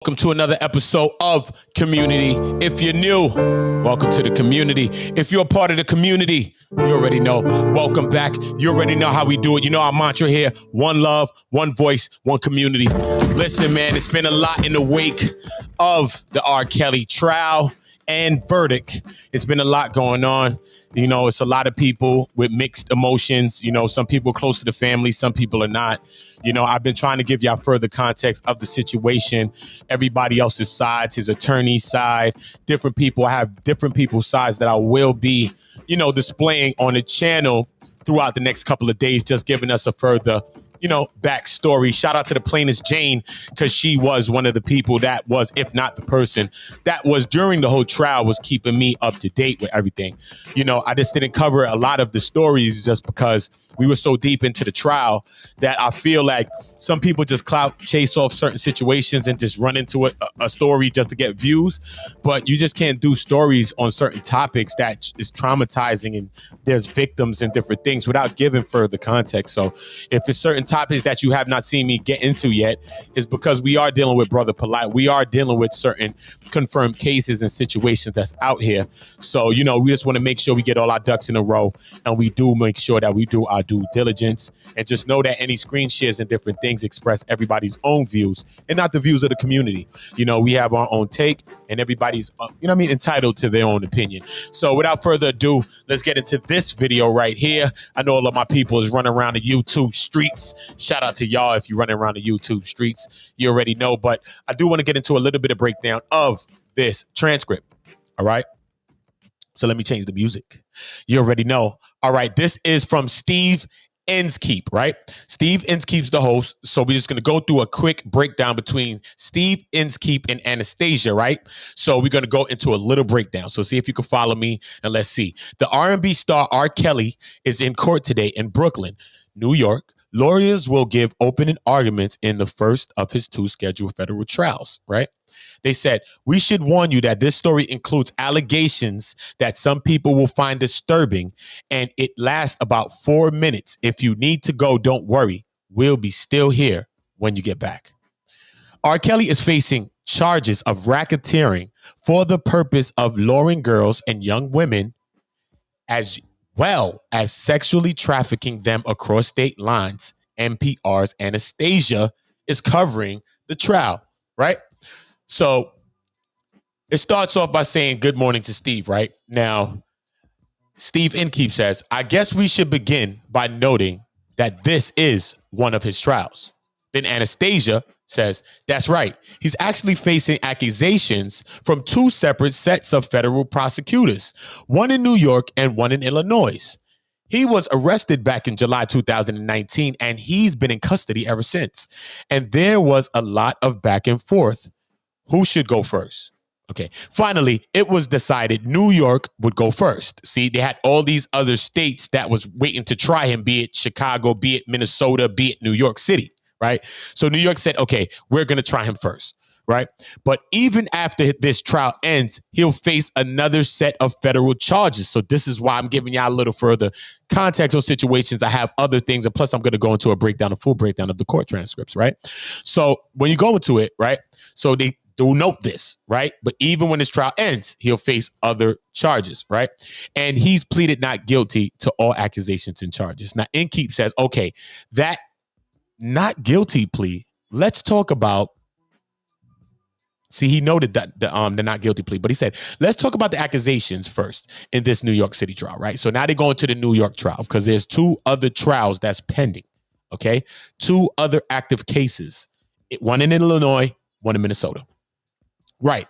Welcome to another episode of Community. If you're new, welcome to the community. If you're a part of the community, you already know. Welcome back. You already know how we do it. You know our mantra here: one love, one voice, one community. Listen, man, it's been a lot in the wake of the R. Kelly trial and verdict. It's been a lot going on. You know, it's a lot of people with mixed emotions. You know, some people close to the family, some people are not. You know, I've been trying to give y'all further context of the situation, everybody else's sides, his attorney's side, different people. I have different people's sides that I will be, displaying on the channel throughout the next couple of days, just giving us a further backstory. Shout out to the plaintiff Jane, because she was one of the people that was, if not the person that was during the whole trial, was keeping me up to date with everything. I just didn't cover a lot of the stories just because we were so deep into the trial that I feel like some people just clout chase off certain situations and just run into a story just to get views. But you just can't do stories on certain topics that is traumatizing and there's victims and different things without giving further context. So if it's certain topics that you have not seen me get into yet, is because we are dealing with Brother Polite. We are dealing with certain confirmed cases and situations that's out here. So, we just want to make sure we get all our ducks in a row, and we do make sure that we do our due diligence, and just know that any screen shares and different things express everybody's own views and not the views of the community. We have our own take, and everybody's, entitled to their own opinion. So without further ado, let's get into this video right here. I know all of my people is running around the YouTube streets. Shout out to y'all if you're running around the YouTube streets. You already know, but I do want to get into a little bit of breakdown of this transcript. All right. So let me change the music. You already know. All right. This is from Steve Inskeep, right? Steve Inskeep's the host. So we're just going to go through a quick breakdown between Steve Inskeep and Anastasia, right? So we're going to go into a little breakdown. So see if you can follow me, and let's see. The R&B star R. Kelly is in court today in Brooklyn, New York. Lawyers will give opening arguments in the first of his two scheduled federal trials, right? They said, "We should warn you that this story includes allegations that some people will find disturbing, and it lasts about 4 minutes. If you need to go, don't worry. We'll be still here when you get back." R. Kelly is facing charges of racketeering for the purpose of luring girls and young women, as well as sexually trafficking them across state lines. NPR's Anastasia is covering the trial, right? So it starts off by saying good morning to Steve, right? Now, Steve Inskeep says, "I guess we should begin by noting that this is one of his trials." Then Anastasia says, "That's right. He's actually facing accusations from two separate sets of federal prosecutors, one in New York and one in Illinois. He was arrested back in July 2019, and he's been in custody ever since. And there was a lot of back and forth. Who should go first?" Okay. Finally, it was decided New York would go first. See, they had all these other states that was waiting to try him, be it Chicago, be it Minnesota, be it New York City, right? So New York said, okay, we're going to try him first, right? But even after this trial ends, he'll face another set of federal charges. So this is why I'm giving y'all a little further context on situations. I have other things, and plus I'm going to go into a full breakdown of the court transcripts, right? So when you go into it, right? So they do note this, right? But even when his trial ends, he'll face other charges, right? And he's pleaded not guilty to all accusations and charges. Now, Inskeep says, okay, that not guilty plea, let's talk about. See, he noted that the not guilty plea, but he said, let's talk about the accusations first in this New York City trial, right? So now they're going to the New York trial because there's two other trials that's pending, okay? Two other active cases, one in Illinois, one in Minnesota. Right.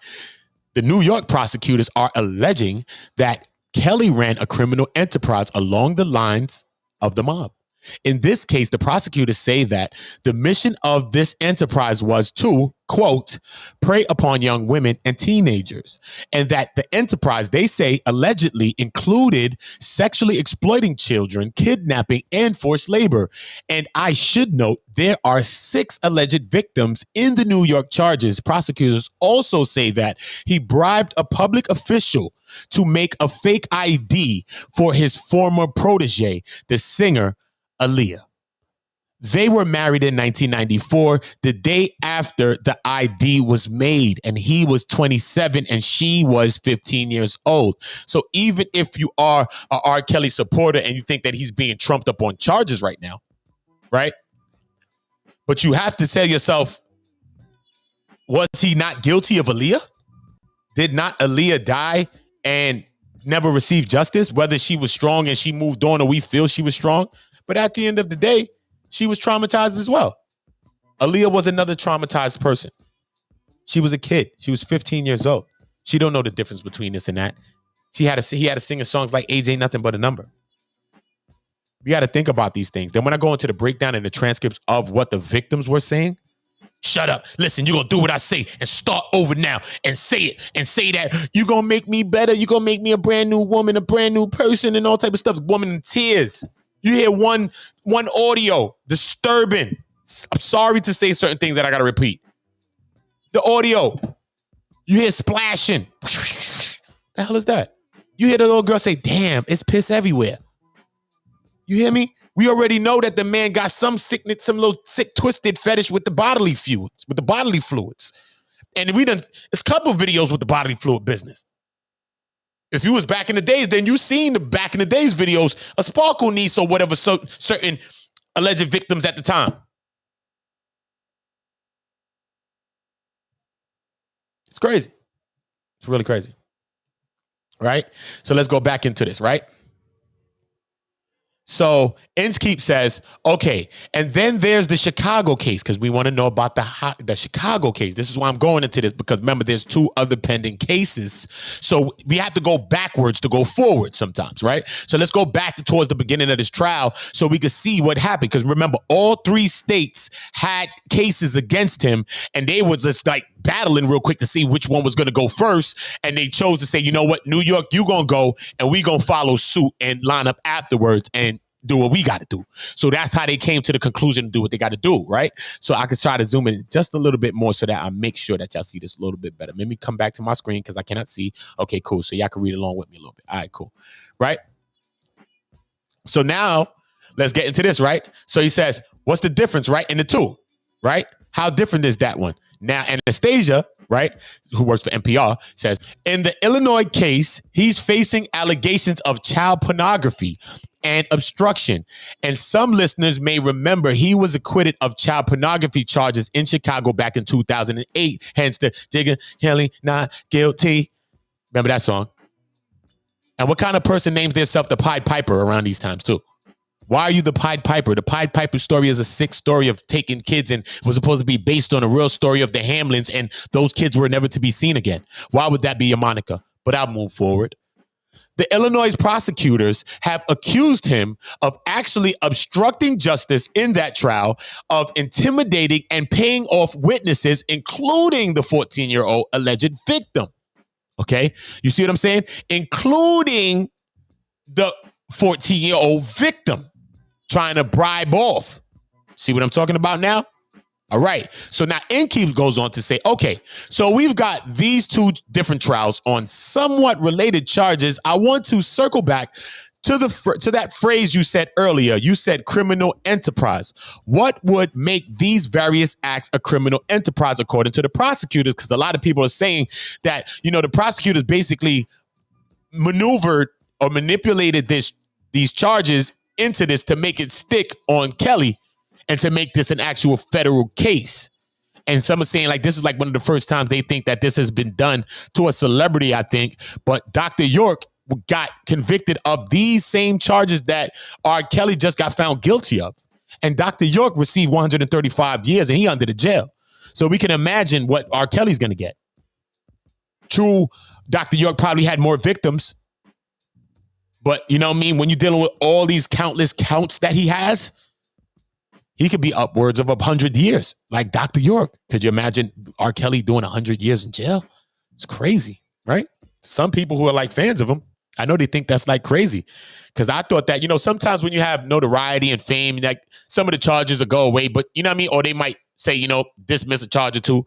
The New York prosecutors are alleging that Kelly ran a criminal enterprise along the lines of the mob. In this case, the prosecutors say that the mission of this enterprise was to, quote, prey upon young women and teenagers, and that the enterprise, they say, allegedly included sexually exploiting children, kidnapping, and forced labor. And I should note, there are 6 alleged victims in the New York charges. Prosecutors also say that he bribed a public official to make a fake ID for his former protege, the singer Aaliyah. They were married in 1994, the day after the ID was made, and he was 27 and she was 15 years old. So even if you are a R. Kelly supporter and you think that he's being trumped up on charges right now, right? But you have to tell yourself, was he not guilty of Aaliyah? Did not Aaliyah die and never receive justice, whether she was strong and she moved on or we feel she was strong? But at the end of the day, she was traumatized as well. Aaliyah was another traumatized person. She was a kid. She was 15 years old. She don't know the difference between this and that. He had to sing songs like Age Ain't Nothing But a Number. You got to think about these things. Then when I go into the breakdown and the transcripts of what the victims were saying, shut up. Listen, you're going to do what I say and start over now and say it and say that you're going to make me better. You're going to make me a brand new woman, a brand new person and all type of stuff. Woman in tears. You hear one audio, disturbing. I'm sorry to say certain things that I got to repeat. The audio, you hear splashing. The hell is that? You hear the little girl say, damn, it's piss everywhere. You hear me? We already know that the man got some sickness, some little sick, twisted fetish with the bodily fluids. And it's a couple videos with the bodily fluid business. If you was back in the days, then you seen the back in the days videos of Sparkle Niece or whatever certain alleged victims at the time. It's crazy. It's really crazy. Right? So let's go back into this, right? So Inskeep says, okay, and then there's the Chicago case, because we want to know about the Chicago case. This is why I'm going into this, because remember, there's 2 other pending cases. So we have to go backwards to go forward sometimes, right? So let's go back towards the beginning of this trial so we can see what happened. Because remember, all 3 states had cases against him, and they was just like battling real quick to see which one was going to go first. And they chose to say, you know what, New York, you going to go, and we going to follow suit and line up afterwards and do what we got to do. So that's how they came to the conclusion to do what they got to do, right? So I could try to zoom in just a little bit more so that I make sure that y'all see this a little bit better. Let me come back to my screen because I cannot see. Okay, cool. So y'all can read along with me a little bit. All right, cool. Right? So now let's get into this, right? So he says, what's the difference, right, in the 2, right? How different is that one? Now, Anastasia, right, who works for NPR, says, in the Illinois case, he's facing allegations of child pornography and obstruction. And some listeners may remember he was acquitted of child pornography charges in Chicago back in 2008. Hence the Jigga Kelly not guilty. Remember that song? And what kind of person names themselves the Pied Piper around these times too? Why are you the Pied Piper? The Pied Piper story is a sick story of taking kids and was supposed to be based on a real story of the Hamlins, and those kids were never to be seen again. Why would that be your moniker? But I'll move forward. The Illinois prosecutors have accused him of actually obstructing justice in that trial, of intimidating and paying off witnesses, including the 14-year-old alleged victim. Okay? You see what I'm saying? Including the 14-year-old victim, trying to bribe off. See what I'm talking about now? All right. So now Inskeep goes on to say, okay, so we've got these 2 different trials on somewhat related charges. I want to circle back to that phrase you said earlier. You said criminal enterprise. What would make these various acts a criminal enterprise according to the prosecutors? Because a lot of people are saying that, you know, the prosecutors basically maneuvered or manipulated these charges into this to make it stick on Kelly and to make this an actual federal case. And some are saying like this is like one of the first times they think that this has been done to a celebrity, I think. But Dr. York got convicted of these same charges that R. Kelly just got found guilty of. And Dr. York received 135 years and he under the jail. So we can imagine what R. Kelly's going to get. True, Dr. York probably had more victims. But you know what I mean? When you're dealing with all these countless counts that he has, he could be upwards of 100 years, like Dr. York. Could you imagine R. Kelly doing 100 years in jail? It's crazy, right? Some people who are like fans of him, I know they think that's like crazy. Because I thought that, you know, sometimes when you have notoriety and fame, like some of the charges will go away, but you know what I mean? Or they might say, you know, dismiss a charge or 2.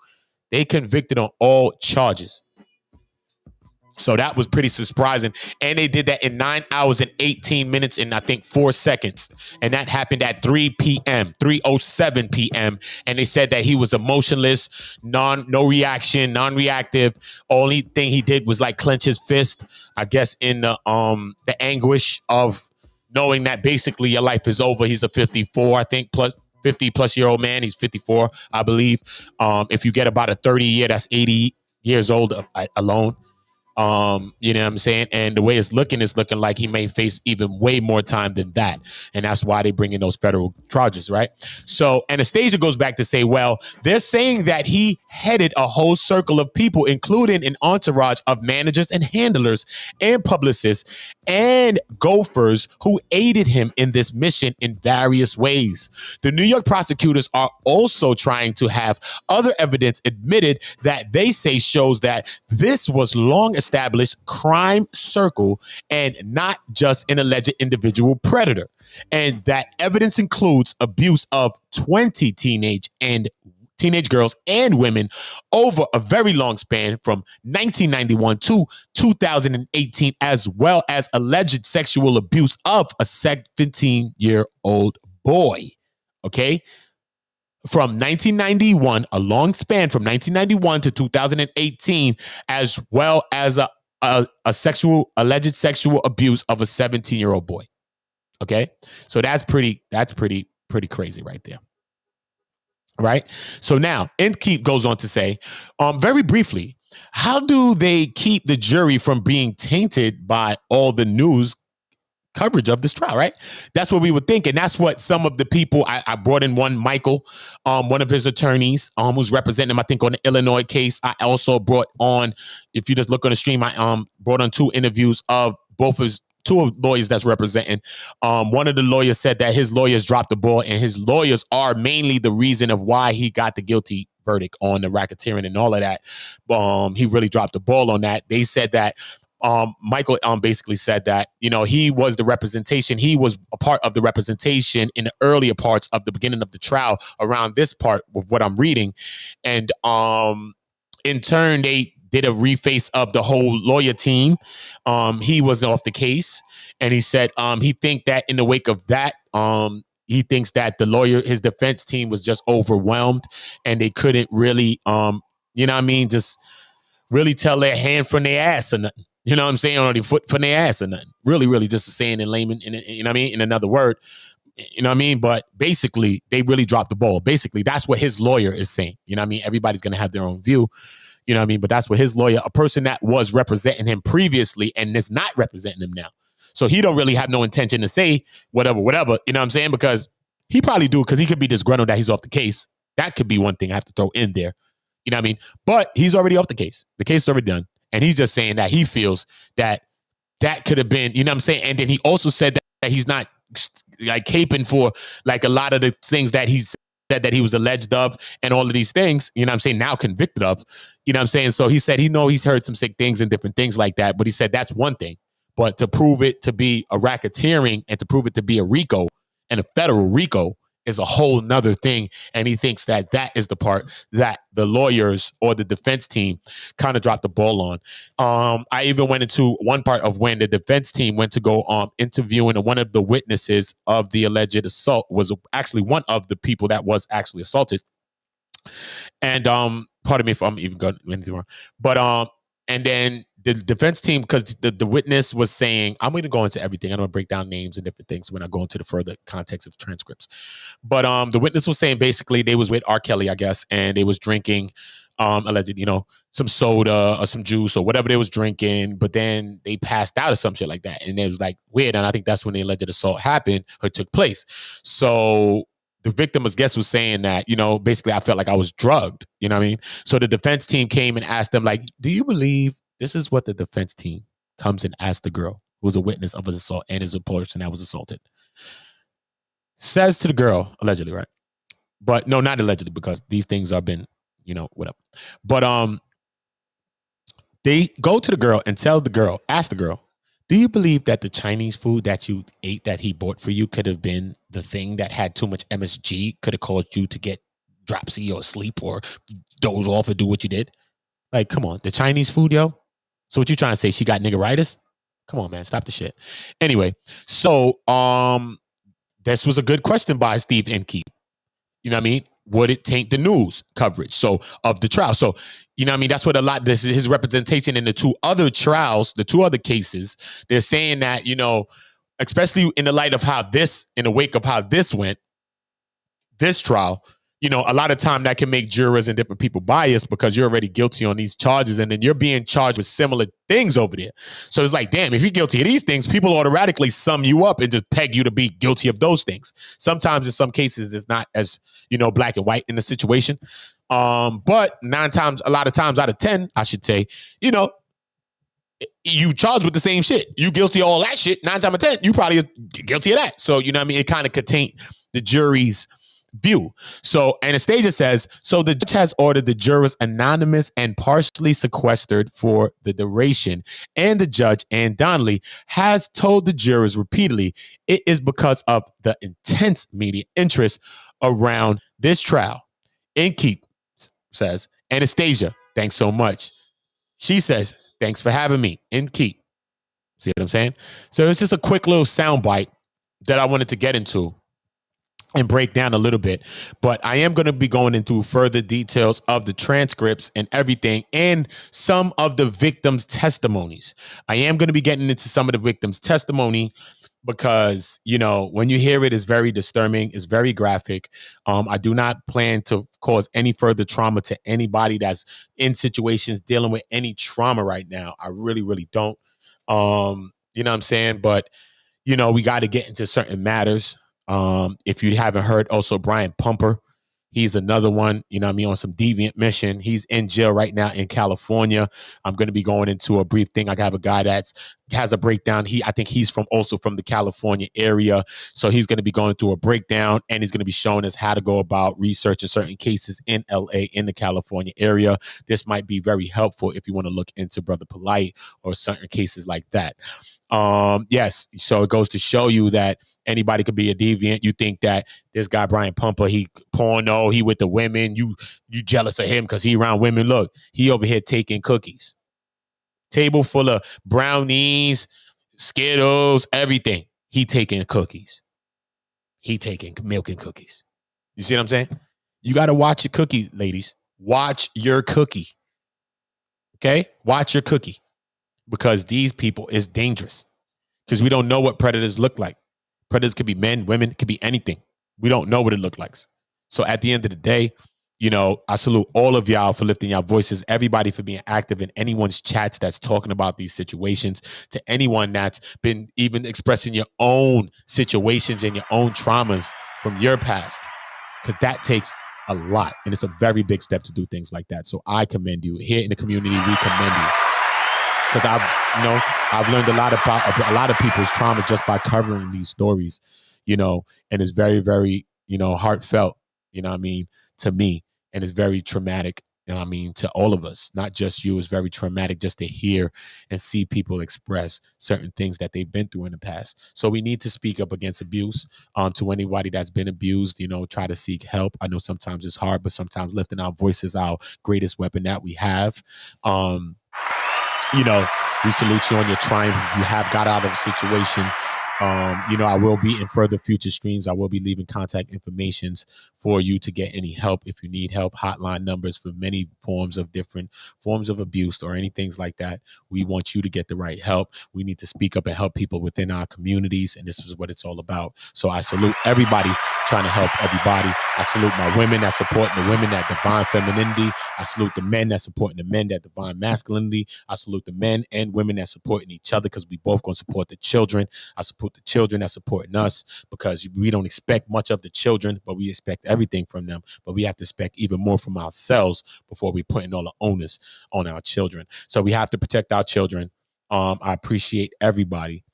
They convicted on all charges. So that was pretty surprising. And they did that in 9 hours and 18 minutes and I think 4 seconds. And that happened at 3 p.m., 3:07 p.m. And they said that he was emotionless, no reaction, non-reactive. Only thing he did was like clench his fist, I guess, in the anguish of knowing that basically your life is over. He's a 54, I think, plus 50 plus year old man. He's 54, I believe. If you get about a 30 year, that's 80 years old alone. You know what I'm saying? And the way it's looking like he may face even way more time than that. And that's why they bring in those federal charges, right? So Anastasia goes back to say, well, they're saying that he headed a whole circle of people, including an entourage of managers and handlers and publicists and gophers who aided him in this mission in various ways. The New York prosecutors are also trying to have other evidence admitted that they say shows that this was long established crime circle and not just an alleged individual predator. And that evidence includes abuse of 20 teenage girls and women over a very long span from 1991 to 2018, as well as alleged sexual abuse of a 17-year-old boy. Okay? From 1991, a long span from 1991 to 2018, as well as a alleged sexual abuse of a 17-year-old boy. Okay, so that's pretty crazy right there. Right. So now Inskeep goes on to say, very briefly, how do they keep the jury from being tainted by all the news coverage of this trial, right? That's what we would think. And that's what some of the people, I brought in one, Michael, one of his attorneys, who's representing him, I think, on the Illinois case. I also brought on, if you just look on the stream, I brought on 2 interviews of two of lawyers that's representing. One of the lawyers said that his lawyers dropped the ball, and his lawyers are mainly the reason of why he got the guilty verdict on the racketeering and all of that. He really dropped the ball on that. They said that Michael basically said that, he was the representation. He was a part of the representation in the earlier parts of the beginning of the trial around this part of what I'm reading. And in turn, they did a reface of the whole lawyer team. He was off the case. And he said he think that in the wake of that, he thinks that his defense team was just overwhelmed and they couldn't really, just really tell their hand from their ass or nothing. You know what I'm saying? Or their foot from their ass or nothing. Really just saying in layman, in another word. You know what I mean? But basically, they really dropped the ball. Basically, that's what his lawyer is saying. You know what I mean? Everybody's going to have their own view. You know what I mean? But that's what his lawyer, a person that was representing him previously and is not representing him now. So he don't really have no intention to say whatever, you know what I'm saying? Because he probably do, because he could be disgruntled that he's off the case. That could be one thing I have to throw in there. You know what I mean? But he's already off the case. The case is already done. And he's just saying that he feels that could have been, you know what I'm saying? And then he also said that he's not like caping for like a lot of the things that he said that he was alleged of and all of these things, you know what I'm saying, now convicted of, you know what I'm saying? So he said he's heard some sick things and different things like that, but he said that's one thing. But to prove it to be a racketeering and to prove it to be a RICO and a federal RICO is a whole nother thing. And he thinks that is the part that the lawyers or the defense team kind of dropped the ball on. I even went into one part of when the defense team went to go interviewing one of the witnesses of the alleged assault was actually one of the people that was actually assaulted. And pardon me if I'm even going anything wrong. But and then the defense team, because the witness was saying, I'm going to go into everything. I'm going to break down names and different things when I go into the further context of transcripts. But the witness was saying basically they was with R. Kelly, I guess, and they was drinking alleged, some soda or some juice or whatever they was drinking, but then they passed out or some shit like that. And it was like weird. And I think that's when the alleged assault happened or took place. So the victim, I guess, was saying that, basically I felt like I was drugged, you know what I mean? So the defense team came and asked them, like, do you believe? This is what the defense team comes and asks the girl who was a witness of an assault and is a person that was assaulted. Says to the girl, allegedly, right? But no, not allegedly, because these things have been, whatever. But they go to the girl and ask the girl, do you believe that the Chinese food that you ate that he bought for you could have been the thing that had too much MSG, could have caused you to get dropsy or sleep or doze off or do what you did? Like, come on, the Chinese food, yo. So what you trying to say? She got niggeritis? Come on, man. Stop the shit. Anyway, so this was a good question by Steve Inskeep. You know what I mean? Would it taint the news coverage of the trial? So, you know what I mean? That's what this is his representation in the two other trials, the two other cases. They're saying that, especially in the light of in the wake of how this went, this trial, a lot of time that can make jurors and different people biased because you're already guilty on these charges and then you're being charged with similar things over there. So it's like, damn, if you're guilty of these things, people automatically sum you up and just peg you to be guilty of those things. Sometimes in some cases, it's not as, black and white in the situation. But a lot of times out of 10, I should say, you charged with the same shit. You guilty of all that shit. 9 times out of 10, you probably are guilty of that. So, you know what I mean? It kind of could taint the jury's view. So Anastasia says, so the judge has ordered the jurors anonymous and partially sequestered for the duration. And the judge, Ann Donnelly, has told the jurors repeatedly it is because of the intense media interest around this trial. Inskeep says, Anastasia, thanks so much. She says, thanks for having me. Inskeep. See what I'm saying? So it's just a quick little soundbite that I wanted to get into and break down a little bit, but I am going to be going into further details of the transcripts and everything and some of the victims' testimonies. I am going to be getting into some of the victims' testimony because, when you hear it, it's very disturbing. It's very graphic. I do not plan to cause any further trauma to anybody that's in situations dealing with any trauma right now. I really, really don't. You know what I'm saying? But, we got to get into certain matters. If you haven't heard, also Brian Pumper, he's another one, on some deviant mission. He's in jail right now in California. I'm going to be going into a brief thing. I have a guy that has a breakdown. I think he's also from the California area. So he's going to be going through a breakdown and he's going to be showing us how to go about researching certain cases in LA, in the California area. This might be very helpful if you want to look into Brother Polite or certain cases like that. Yes. So it goes to show you that anybody could be a deviant. You think that this guy, Brian Pumper, he porno, he with the women, you jealous of him because he around women. Look, he over here taking cookies. Table full of brownies, Skittles, everything. He taking cookies. He taking milk and cookies. You see what I'm saying? You got to watch your cookie, ladies. Watch your cookie. Okay? Watch your cookie. Because these people is dangerous. Because we don't know what predators look like. Predators could be men, women, could be anything. We don't know what it looks like. So at the end of the day, I salute all of y'all for lifting your voices, everybody for being active in anyone's chats that's talking about these situations, to anyone that's been even expressing your own situations and your own traumas from your past. Because that takes a lot. And it's a very big step to do things like that. So I commend you. Here in the community, we commend you. Because I've learned a lot about a lot of people's trauma just by covering these stories, and it's very, very, heartfelt, to me. And it's very traumatic, to all of us, not just you. It's very traumatic just to hear and see people express certain things that they've been through in the past. So we need to speak up against abuse. To anybody that's been abused, try to seek help. I know sometimes it's hard, but sometimes lifting our voice is our greatest weapon that we have. We salute you on your triumph. If you have got out of a situation, I will be in further future streams. I will be leaving contact informations for you to get any help. If you need help, hotline numbers for many different forms of abuse or anything like that. We want you to get the right help. We need to speak up and help people within our communities. And this is what it's all about. So I salute everybody trying to help everybody. I salute my women that supporting the women, that divine femininity. I salute the men that supporting the men, that divine masculinity. I salute the men and women that supporting each other, because we both going to support the children. I support the children that supporting us, because we don't expect much of the children, but we expect everything from them. But we have to expect even more from ourselves before we putting all the onus on our children. So we have to protect our children. I appreciate everybody.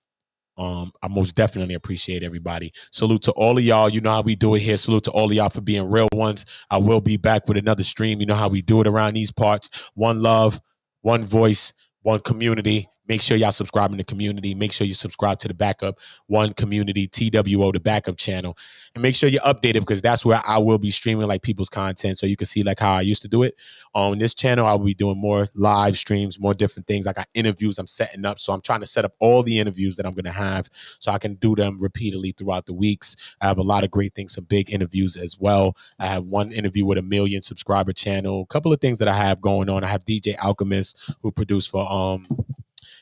I most definitely appreciate everybody. Salute to all of y'all. You know how we do it here. Salute to all of y'all for being real ones. I will be back with another stream. You know how we do it around these parts. One love, one voice, one community. Make sure y'all subscribe in the community. Make sure you subscribe to the Backup One Community, TWO, the backup channel. And make sure you're updated because that's where I will be streaming like people's content so you can see like how I used to do it. On this channel, I will be doing more live streams, more different things. I got interviews I'm setting up. So I'm trying to set up all the interviews that I'm going to have so I can do them repeatedly throughout the weeks. I have a lot of great things, some big interviews as well. I have one interview with a 1 million subscriber channel. A couple of things that I have going on. I have DJ Alchemist who produced for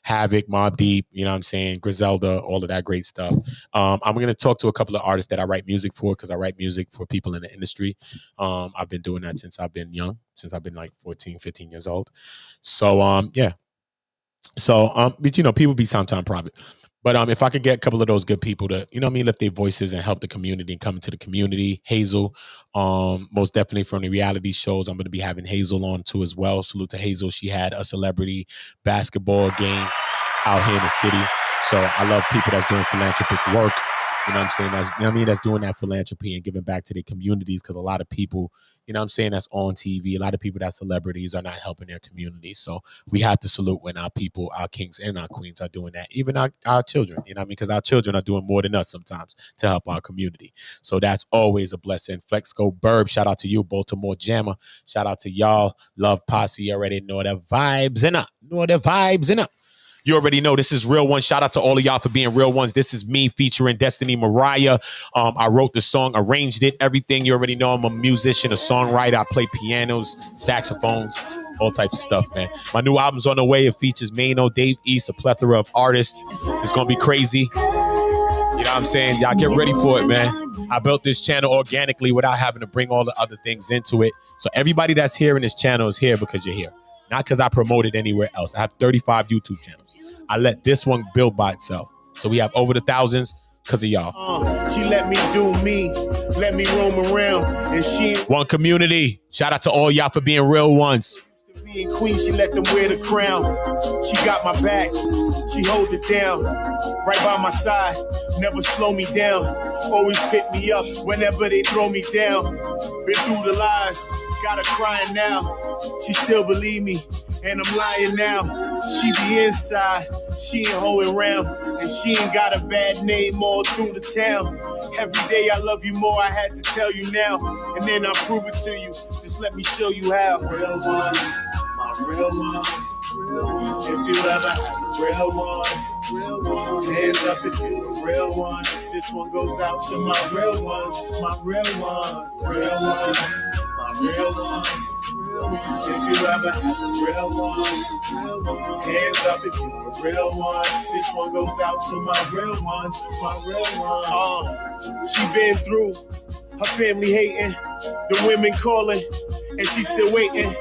Havoc, Mobb Deep, you know what I'm saying, Griselda, all of that great stuff. I'm going to talk to a couple of artists that I write music for because I write music for people in the industry. I've been doing that since I've been young, since I've been like 14, 15 years old. So, yeah. So, but, you know, people be sometimes private. But if I could get a couple of those good people to, you know what I mean, lift their voices and help the community and come into the community. Hazel, most definitely from the reality shows. I'm going to be having Hazel on too as well. Salute to Hazel. She had a celebrity basketball game out here in the city. So I love people that's doing philanthropic work. You know what I'm saying? That's, you know what I mean? That's doing that philanthropy and giving back to their communities because a lot of people, you know what I'm saying, that's on TV. A lot of people that's celebrities are not helping their communities. So we have to salute when our people, our kings and our queens are doing that. Even our children, you know what I mean? Because our children are doing more than us sometimes to help our community. So that's always a blessing. Flexco Burb, shout out to you. Baltimore Jammer, shout out to y'all. Love Posse, already know the vibes in up. Know the vibes in up. You already know this is Real Ones. Shout out to all of y'all for being Real Ones. This is me featuring Destiny Mariah. I wrote the song, arranged it, everything. You already know I'm a musician, a songwriter. I play pianos, saxophones, all types of stuff, man. My new album's on the way. It features Mano, Dave East, a plethora of artists. It's going to be crazy. You know what I'm saying? Y'all get ready for it, man. I built this channel organically without having to bring all the other things into it. So everybody that's here in this channel is here because you're here. Not because I promote it anywhere else. I have 35 YouTube channels. I let this one build by itself. So we have over the thousands because of y'all. She let me do me, let me roam around, and she One Community. Shout out to all y'all for being Real Ones. being queen, she let them wear the crown. She got my back, she hold it down, right by my side, never slow me down. Always pick me up whenever they throw me down. Been through the lies, got her crying now. She still believe me, and I'm lying now. She be inside, she ain't hoeing around, and she ain't got a bad name all through the town. Every day I love you more, I had to tell you now, and then I'll prove it to you. Just let me show you how. Real ones, my real one. If you ever had a real one, hands up if you're a real one. This one goes out to my real ones, my real ones, my real one. If you ever had a real one, hands up if you're a real one. This one goes out to my real ones, my real ones. She been through, her family hating, the women calling, and she still waiting.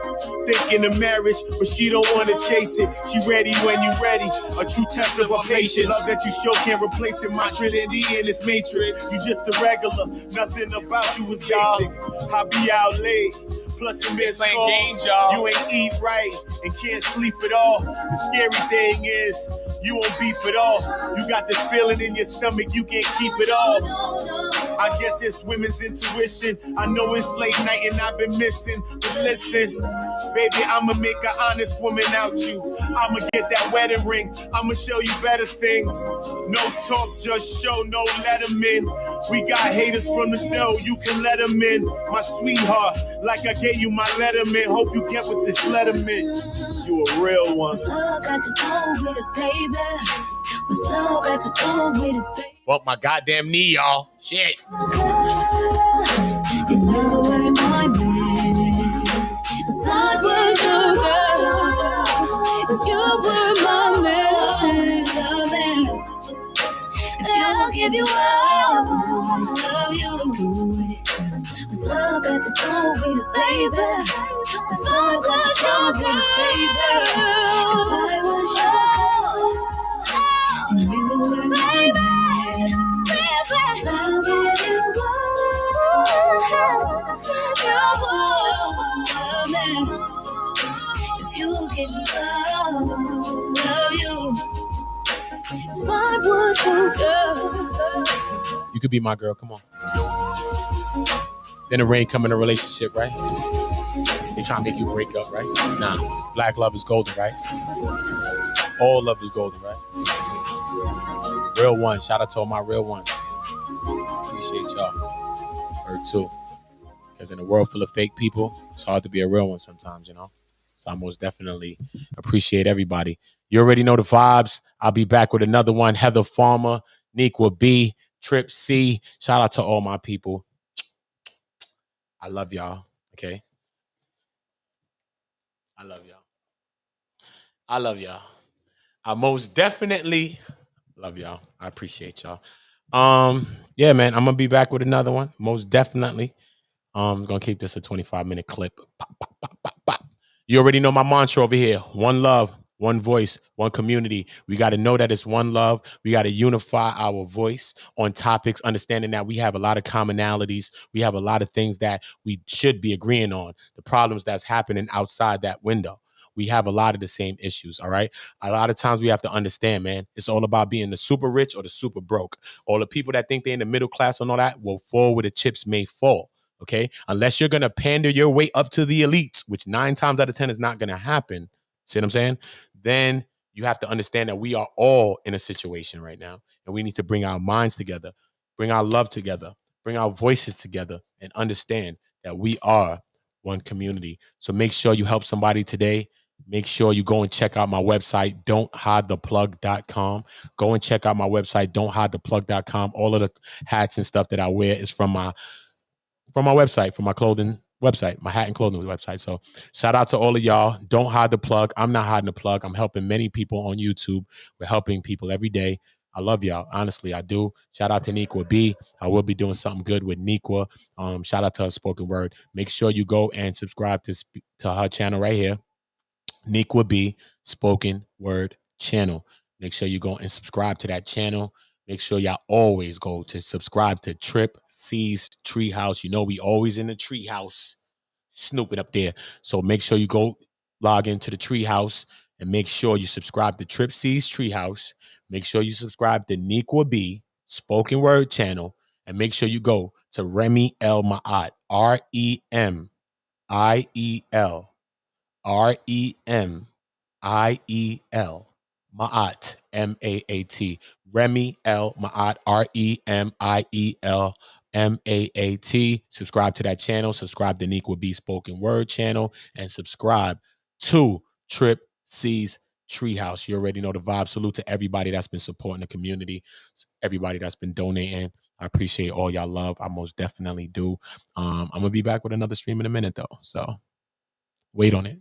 Thinking of marriage, but she don't want to chase it. She ready when you ready, a true test of her patience. Love that you show can't replace it. My trinity in this matrix. You just a regular, nothing about you is basic. I be out late, plus the missed calls. Games, you ain't eat right and can't sleep at all. The scary thing is, you won't beef at all. You got this feeling in your stomach, you can't keep it off. I guess it's women's intuition. I know it's late night and I've been missing, but listen, baby, I'ma make an honest woman out you. I'ma get that wedding ring. I'ma show you better things. No talk, just show, no let them in. We got haters from the door, you can let them in. My sweetheart, like I gave you my letterman. Hope you get with this letterman. You a real one. What's love got to do with it, baby? What's love got to do with it, baby? Bump my goddamn knee, y'all. Shit. It's never worth my man. If I was your girl, if you were my man, I'll give you all. Love you. What's love got to do with it, baby? What's love got to do with it, baby? If I was your girl, and you were my man, I'll give you all. If you give me love you. If I was your girl. You could be my girl, come on. Then the rain come in a relationship, right? They try to make you break up, right? Nah, black love is golden, right? All love is golden, right? Real one. Shout out to all my real ones. Appreciate y'all. Her too. Because in a world full of fake people, it's hard to be a real one sometimes, you know? So I most definitely appreciate everybody. You already know the vibes. I'll be back with another one. Heather Farmer, Nequa B, Trip C. Shout out to all my people. I love y'all. Okay. I love y'all. I love y'all. I most definitely love y'all. I appreciate y'all. Yeah, man. I'm gonna be back with another one. Most definitely. Gonna keep this a 25-minute clip. Pop, pop, pop, pop, pop. You already know my mantra over here. One love, one voice, one community. We got to know that it's one love. We got to unify our voice on topics, understanding that we have a lot of commonalities. We have a lot of things that we should be agreeing on. The problems that's happening outside that window. We have a lot of the same issues, all right? A lot of times we have to understand, man, it's all about being the super rich or the super broke. All the people that think they're in the middle class and all that will fall where the chips may fall. Okay, unless you're gonna pander your way up to the elites, which 9 times out of 10 is not gonna happen. See what I'm saying? Then you have to understand that we are all in a situation right now, and we need to bring our minds together, bring our love together, bring our voices together, and understand that we are one community. So make sure you help somebody today. Make sure you go and check out my website, don'thidetheplug.com. Go and check out my website, don'thidetheplug.com. All of the hats and stuff that I wear is from my website, from my clothing website, my hat and clothing website. So shout out to all of y'all. Don't hide the plug. I'm not hiding the plug. I'm helping many people on YouTube. We're helping people every day. I love y'all. Honestly, I do. Shout out to Nequa B. I will be doing something good with Nequa. Shout out to her spoken word. Make sure you go and subscribe to her channel right here. Nequa B spoken word channel. Make sure you go and subscribe to that channel. Make sure y'all always go to subscribe to Trip C's Treehouse. You know we always in the treehouse snooping up there. So make sure you go log into the treehouse and make sure you subscribe to Trip C's Treehouse. Make sure you subscribe to Nequa B spoken word channel. And make sure you go to Remy El Maat, REMIEL. REMIEL, Maat, MAAT, Remy El Maat, REMIEL, MAAT. Subscribe to that channel, subscribe to Nequa B Spoken Word channel, and subscribe to Trip C's Treehouse. You already know the vibe. Salute to everybody that's been supporting the community, everybody that's been donating. I appreciate all y'all love. I most definitely do. I'm gonna be back with another stream in a minute though, so wait on it.